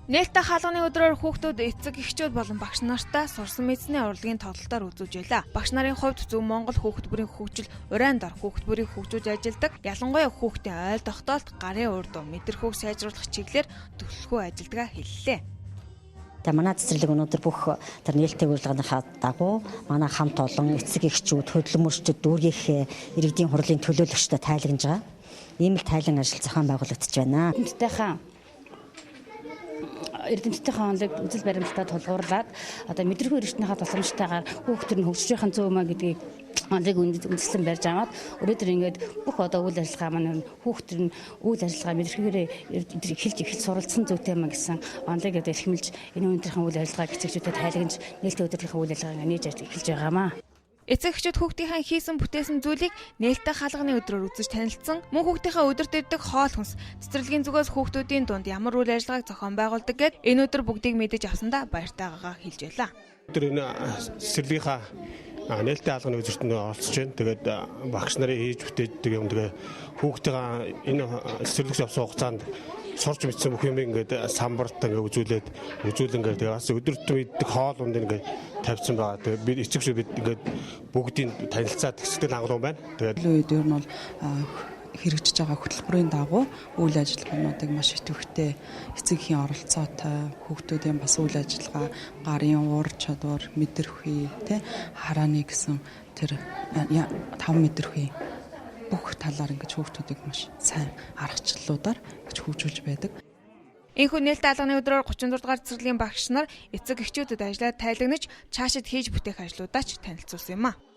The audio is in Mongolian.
Нээлттэй хаалганы өдрөөр хүүхдүүд эцэг эхчүүд болон багш нартай сурсан мэдсэний урлагийн тоглолтоор үзүүлж байлаа. Багш нарын хувьд зөв Монгол хүүхэд бүрийн хөгжил, урайн дор хүүхэд бүрийг хөгжүүлж ажилдаг. Ялангуяа хүүхдийн ойл тогтоолт, гарын урд мэдрэхүйг сайжруулах чиглэлээр төлөвлөгөө ажилдгаа хэллээ. Манай цэцэрлэг өнөөдөр бүх тэр нээлттэй урилганыхаа дагуу манай хамт олон эцэг эхчүүд, хөдөлмөрчид, дүүргийнхээ иргэдийн хурлын төлөөлөгчдөд тайлагнаж байгаа. Ийм л тайлан ажил зохион байгуулагдаж байна. Эрдэмтдийнхээ онолыг үзэл баримталтаа тулгуурлаад одоо мэдрэхүй эрчнийхээ тусламжтайгаар хүүхдүүд нь хөгжиж байхын зөв маа гэдгийг онолыг үндэслэн барьж аваад өнөөдөр ингээд бүх одоо үйл ажиллагаа маань хүүхдүүд нь үйл ажиллагаа мэдрэхүйгээр эхэлж суралцсан зүйтэй маа гэсэн онолыг одоо эрхэмлж энэ өнөөдрийн үйл ажиллагааг эцэгчүүдэд тайлагнаж нээлттэй өдрийнхөө үйл ажиллагааг нээж эхэлж байгаамаа. Эцэг эхчүүд хүүхдийнхээ хийсэн бүтээсэн зүйлийг нээлттэй хаалганы өдрөөр үзэж танилцсан, мөн хүүхдийнхээ өдөрт ирдэг хоол хүнс, цэцэрлэгийн зүгээс хүүхдүүдийн дунд ямар үйл ажиллагааг зохион байгуулдаг гэд энэ өдөр бүгдийг мэдэж авсандаа баяртай байгаагаа хэлж байлаа. Өдөр энэ цэцэрлэгийнхаа нээлттэй хаалганы өдөртөнд оролцож байна. Тэгээд багш нарын хийж бүтээдэг юм тэгээ хүүхдийн энэ цэцэрлэгс явсан хугацаанд сурч мэдсэн бүх юм ингээд самбарт ингээд үзүүлэн ингээд бас өдөртөө идэх хоол унд ингээд тавьсан байгаа. Тэгээд бид эцэгчүүд бид ингээд бүгдийг танилцаад хэсэгт хангалуун байна. Тэгээд үед ер нь бол хэрэгжиж байгаа хөтөлбөрийн дагуу үйл ажиллагаануудыг маш идэвхтэй эцэгхийн оролцоотой хүүхдүүдийн бас үйл ажиллагаа, гарын уур чадвар, мэдрэхүй, харааны гэсэн тэр 5 мэдрэхүй бүх талаар ингэж хүүхдүүдийг маш сайн аргачлалуудаар ингэж хөгжүүлж байдаг. Энэхүү нээлттэй хаалганы өдрөөр 34 дугаар цэцэрлэгийн багш нар эцэг эхчүүдэд ажлаа тайлагнаж цаашид хийж бүтээх ажлуудаач танилцуулсан юм а.